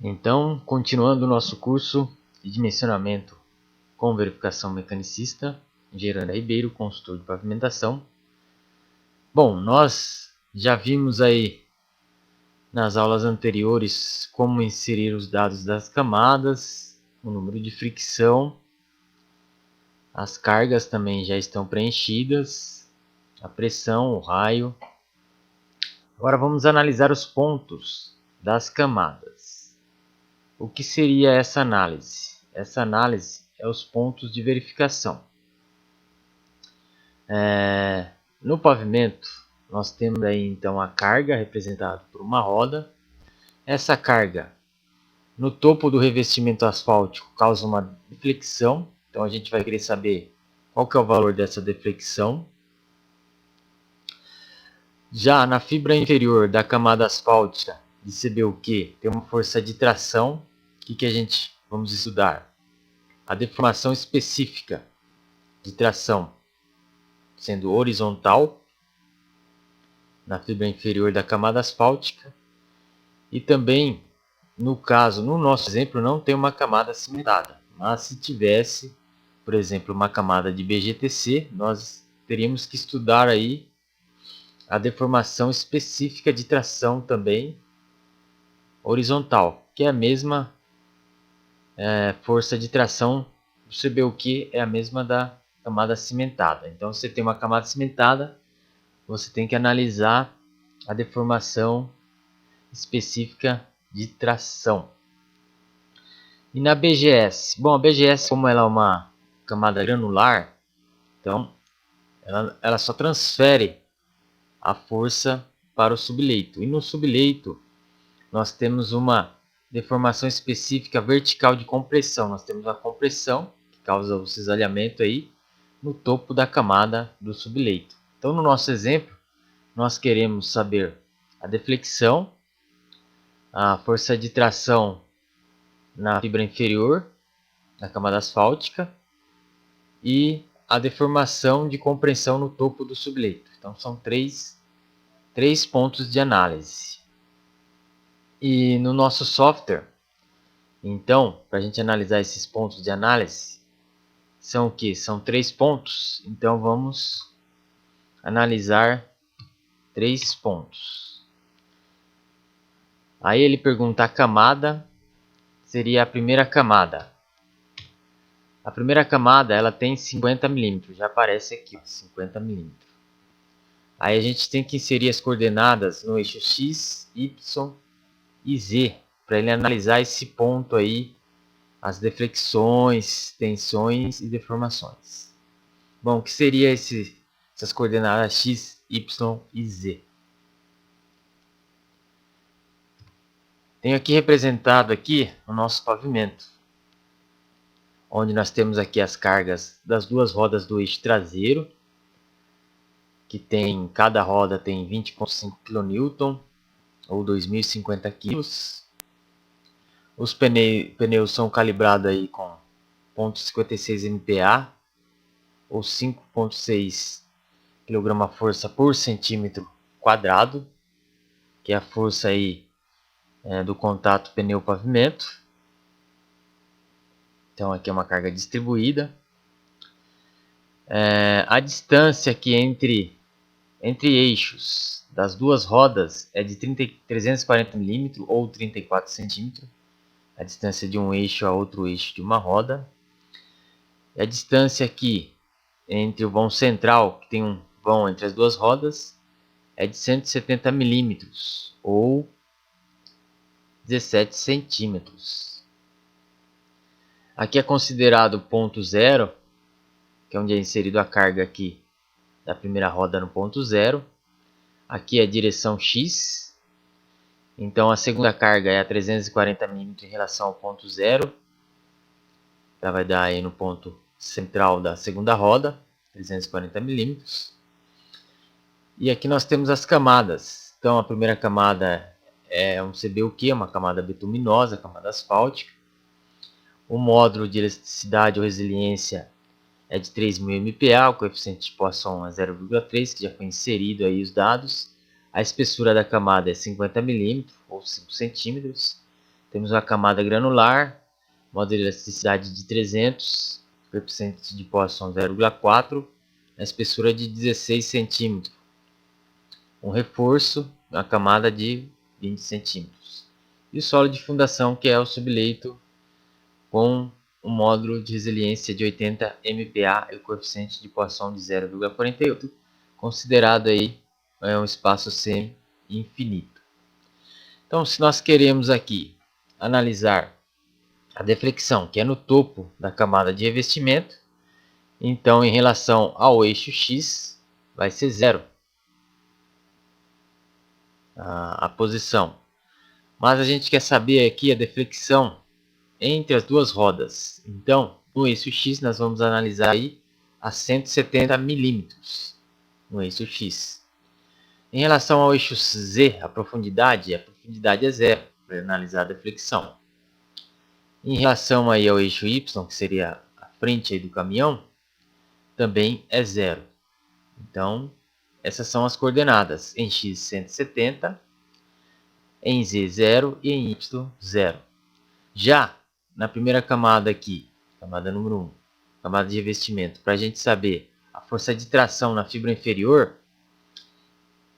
Então, continuando o nosso curso de dimensionamento com verificação mecanicista, Engenheiro Ribeiro, consultor de pavimentação. Bom, nós já vimos aí nas aulas anteriores como inserir os dados das camadas, o número de fricção, as cargas também já estão preenchidas, a pressão, o raio. Agora vamos analisar os pontos das camadas. O que seria essa análise? Essa análise é os pontos de verificação. No pavimento, nós temos aí então a carga representada por uma roda. Essa carga no topo do revestimento asfáltico causa uma deflexão. Então a gente vai querer saber qual que é o valor dessa deflexão. Já na fibra inferior da camada asfáltica de CBUQ tem uma força de tração. O que a gente vamos estudar? A deformação específica de tração sendo horizontal na fibra inferior da camada asfáltica. E também, no nosso exemplo, não tem uma camada cimentada. Mas se tivesse, por exemplo, uma camada de BGTC, nós teríamos que estudar aí a deformação específica de tração também horizontal, que é a mesma força de tração do CBUQ, é a mesma da camada cimentada. Então, se você tem uma camada cimentada, você tem que analisar a deformação específica de tração. E na BGS? Bom, a BGS, como ela é uma camada granular, então ela só transfere a força para o subleito. E no subleito nós temos uma deformação específica vertical de compressão. Nós temos a compressão, que causa o cisalhamento aí, no topo da camada do subleito. Então, no nosso exemplo, nós queremos saber a deflexão, a força de tração na fibra inferior da camada asfáltica e a deformação de compressão no topo do subleito. Então são três pontos de análise. E no nosso software, então, para a gente analisar esses pontos de análise, são o que? São 3 pontos. Então vamos analisar 3 pontos. Aí ele pergunta a camada, seria a primeira camada. A primeira camada ela tem 50 milímetros, já aparece aqui, 50 milímetros. Aí a gente tem que inserir as coordenadas no eixo X, Y e Z, para ele analisar esse ponto aí, as deflexões, tensões e deformações. Bom, o que seria essas coordenadas X, Y e Z? Tenho aqui representado aqui o nosso pavimento, onde nós temos aqui as cargas das duas rodas do eixo traseiro, que tem, cada roda tem 20,5 kN ou 2.050 kg. Os pneus são calibrados aí com 0,56 MPa ou 5,6 kgf por centímetro quadrado, que é a força aí do contato pneu-pavimento. Então aqui é uma carga distribuída. A distância aqui entre eixos das duas rodas é de 340 mm ou 34 cm. A distância de um eixo a outro eixo de uma roda. E a distância aqui entre o vão central, que tem um vão entre as duas rodas, é de 170 milímetros ou 17 centímetros. Aqui é considerado ponto zero, que é onde é inserido a carga aqui da primeira roda no ponto zero. Aqui é a direção X. Então a segunda carga é a 340 mm em relação ao ponto zero. Ela vai dar aí no ponto central da segunda roda, 340 mm. E aqui nós temos as camadas. Então a primeira camada é um CBUQ, uma camada bituminosa, camada asfáltica. O módulo de elasticidade ou resiliência é de 3.000 MPa, o coeficiente de Poisson é 0,3, que já foi inserido aí os dados. A espessura da camada é 50 mm ou 5 cm. Temos uma camada granular, modo de elasticidade de 300, coeficiente de Poisson 0,4, a espessura de 16 centímetros. Um reforço, uma camada de 20 centímetros. E o solo de fundação, que é o subleito com um módulo de resiliência de 80 MPa e o coeficiente de Poisson de 0,48, considerado aí um espaço semi-infinito. Então, se nós queremos aqui analisar a deflexão, que é no topo da camada de revestimento, então em relação ao eixo X vai ser zero a posição. Mas a gente quer saber aqui a deflexão entre as duas rodas. Então, no eixo X nós vamos analisar aí a 170 milímetros no eixo X. Em relação ao eixo Z, a profundidade é zero para analisar a deflexão. Em relação aí ao eixo Y, que seria a frente aí do caminhão, também é zero. Então, essas são as coordenadas. Em X 170, em Z 0 e em Y 0. Já na primeira camada aqui, camada número 1, camada de revestimento, para a gente saber a força de tração na fibra inferior,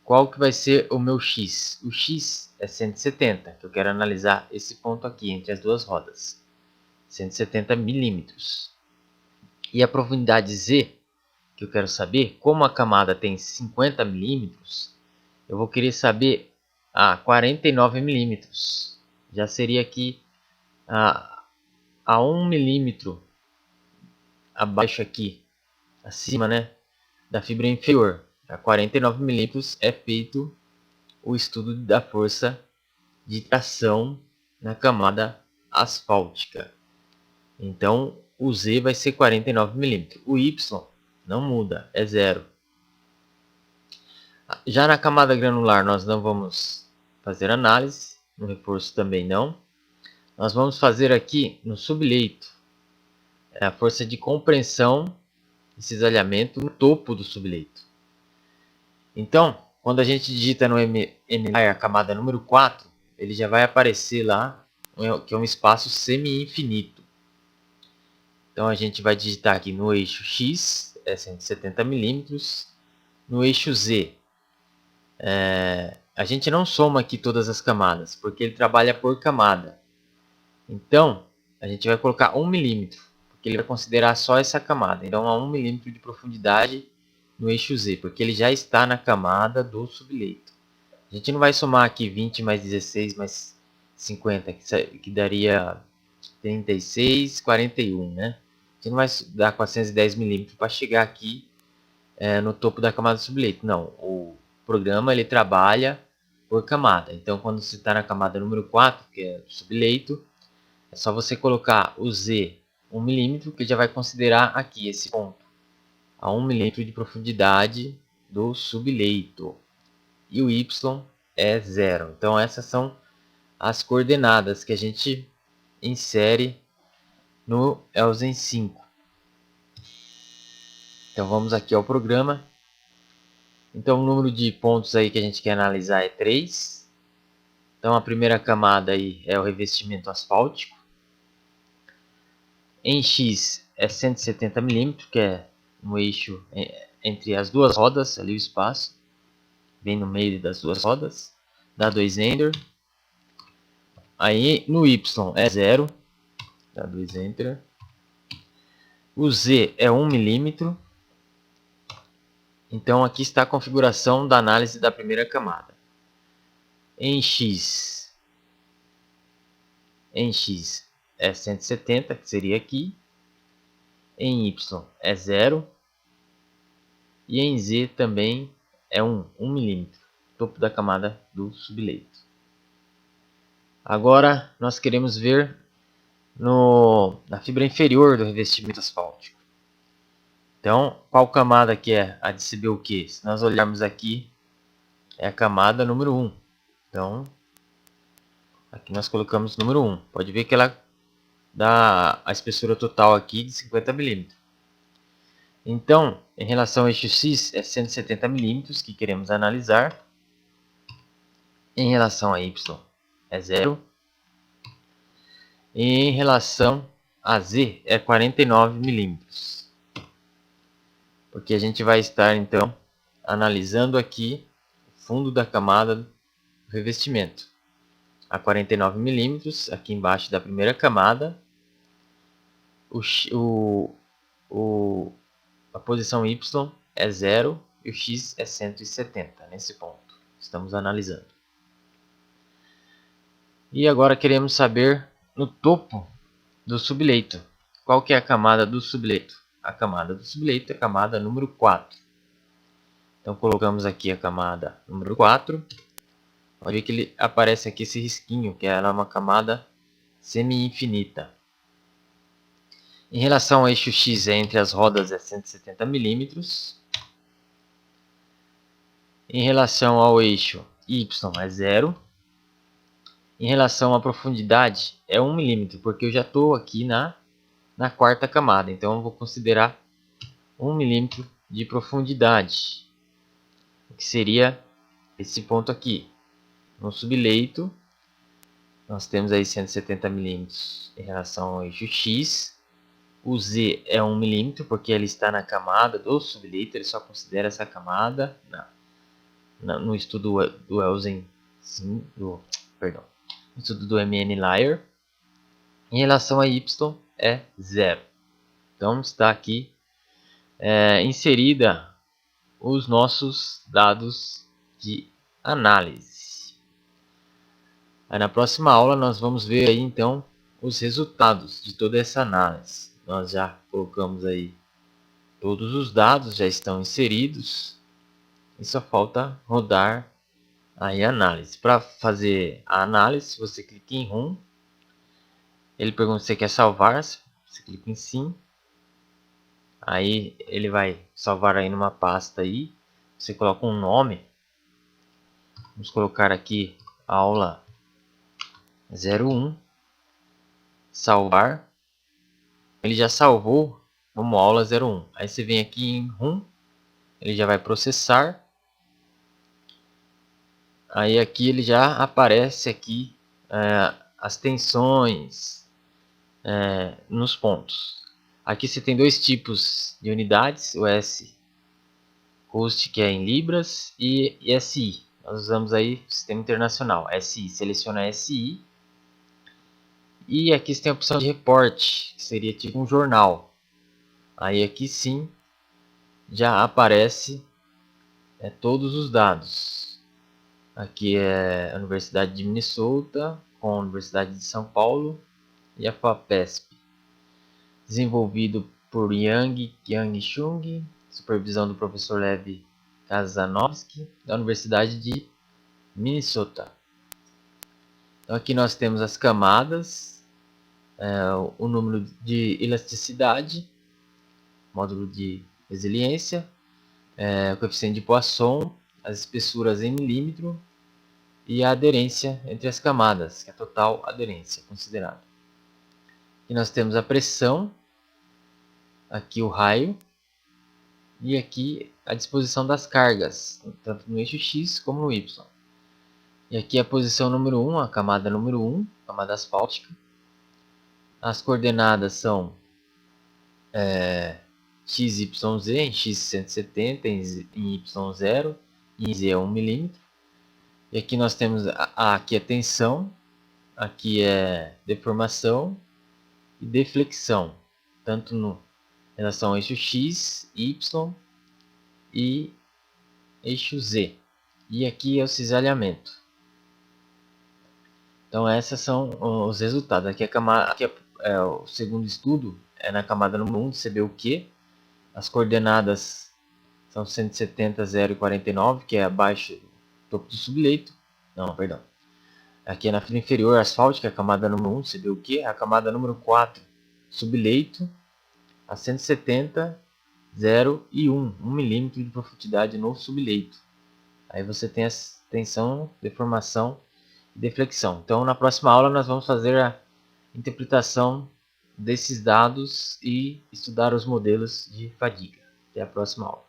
qual que vai ser o meu X? O X é 170, que eu quero analisar esse ponto aqui, entre as duas rodas. 170 milímetros. E a profundidade Z, que eu quero saber, como a camada tem 50 milímetros, eu vou querer saber a 49 milímetros. Já seria aqui a 1 milímetro abaixo aqui, acima, né, da fibra inferior. A 49 milímetros é feito o estudo da força de tração na camada asfáltica. Então, o Z vai ser 49 milímetros. O Y não muda, é zero. Já na camada granular nós não vamos fazer análise, no reforço também não. Nós vamos fazer aqui no subleito a força de compreensão e cisalhamento no topo do subleito. Então, quando a gente digita no MLI a camada número 4, ele já vai aparecer lá, que é um espaço semi-infinito. Então a gente vai digitar aqui no eixo X, é 170 milímetros, no eixo Z. A gente não soma aqui todas as camadas, porque ele trabalha por camada. Então, a gente vai colocar 1 milímetro, porque ele vai considerar só essa camada. Então, a 1 milímetro de profundidade no eixo Z, porque ele já está na camada do subleito. A gente não vai somar aqui 20 mais 16 mais 50, que daria 36, 41, né? A gente não vai dar 410 milímetros para chegar aqui no topo da camada do subleito. Não, o programa ele trabalha por camada. Então, quando você está na camada número 4, que é o subleito, é só você colocar o Z 1 milímetro, que já vai considerar aqui esse ponto, a 1 milímetro de profundidade do subleito. E o Y é zero. Então, essas são as coordenadas que a gente insere no Elzen 5. Então, vamos aqui ao programa. Então, o número de pontos aí que a gente quer analisar é 3. Então, a primeira camada aí é o revestimento asfáltico. Em X é 170 milímetros, que é no eixo entre as duas rodas, ali o espaço, bem no meio das duas rodas. Dá 2 Enter. Aí no Y é 0, dá 2 Enter. O Z é 1 milímetro. Então aqui está a configuração da análise da primeira camada. Em X é 170, que seria aqui. Em Y é 0. E em Z também é 1 milímetro, topo da camada do subleito. Agora nós queremos ver na fibra inferior do revestimento asfáltico. Então, qual camada que é a de CBUQ? Se nós olharmos aqui, é a camada número 1. Então, aqui nós colocamos número 1. Pode ver que ela dá a espessura total aqui de 50 milímetros. Então, em relação ao eixo X, é 170 milímetros que queremos analisar. Em relação a Y, é 0. E em relação a Z é 49 milímetros. Porque a gente vai estar então analisando aqui o fundo da camada do revestimento. A 49 milímetros, aqui embaixo da primeira camada, a posição Y é 0 e o X é 170, nesse ponto. Estamos analisando. E agora queremos saber no topo do subleito. Qual que é a camada do subleito? A camada do subleito é a camada número 4. Então colocamos aqui a camada número 4. Pode ver que ele aparece aqui esse risquinho, que ela é uma camada semi-infinita. Em relação ao eixo X entre as rodas é 170 milímetros. Em relação ao eixo Y é 0. Em relação à profundidade é 1 milímetro, porque eu já estou aqui na quarta camada. Então eu vou considerar 1 milímetro de profundidade, que seria esse ponto aqui. No subleito, nós temos aí 170 milímetros em relação ao eixo X. O Z é 1 milímetro, porque ele está na camada do subleito, ele só considera essa camada no estudo do Elsen, perdão, no estudo do MN Layer. Em relação a Y é 0. Então está aqui inserida os nossos dados de análise. Aí na próxima aula nós vamos ver aí então os resultados de toda essa análise. Nós já colocamos aí todos os dados, já estão inseridos e só falta rodar aí a análise. Para fazer a análise, você clica em Run, ele pergunta se você quer salvar, você clica em Sim. Aí ele vai salvar aí numa pasta aí. Você coloca um nome. Vamos colocar aqui aula 01. Salvar. Ele já salvou como aula 01. Aí você vem aqui em Run. Ele já vai processar. Aí aqui ele já aparece aqui as tensões nos pontos. Aqui você tem dois tipos de unidades, o S host, que é em libras, e SI. Nós usamos aí o sistema internacional, SI. Seleciona SI. E aqui você tem a opção de reporte, que seria tipo um jornal. Aí aqui sim, já aparece todos os dados. Aqui é a Universidade de Minnesota, com a Universidade de São Paulo e a FAPESP. Desenvolvido por Yang Chung, supervisão do professor Lev Kazanovski, da Universidade de Minnesota. Então aqui nós temos as camadas, o número de elasticidade, módulo de resiliência, o coeficiente de Poisson, as espessuras em milímetro e a aderência entre as camadas, que é a total aderência considerada. Aqui nós temos a pressão, aqui o raio e aqui a disposição das cargas, tanto no eixo X como no Y. E aqui a posição número 1, a camada número 1, camada asfáltica. As coordenadas são x, y, z, em x 170, em y 0, em z é 1 milímetro. E aqui nós temos aqui a tensão, aqui é deformação e deflexão, tanto em relação ao eixo x, y e eixo z. E aqui é o cisalhamento. Então esses são os resultados. Aqui, o segundo estudo é na camada número 1 do CBUQ. As coordenadas são 170, 0 e 49, que é abaixo do topo do subleito. Não, perdão. Aqui é na fila inferior asfáltica, a camada número 1 do CBUQ. A camada número 4, subleito, a 170, 0 e 1 milímetro de profundidade no subleito. Aí você tem a tensão, deformação e deflexão. Então na próxima aula nós vamos fazer a interpretação desses dados e estudar os modelos de fadiga. Até a próxima aula.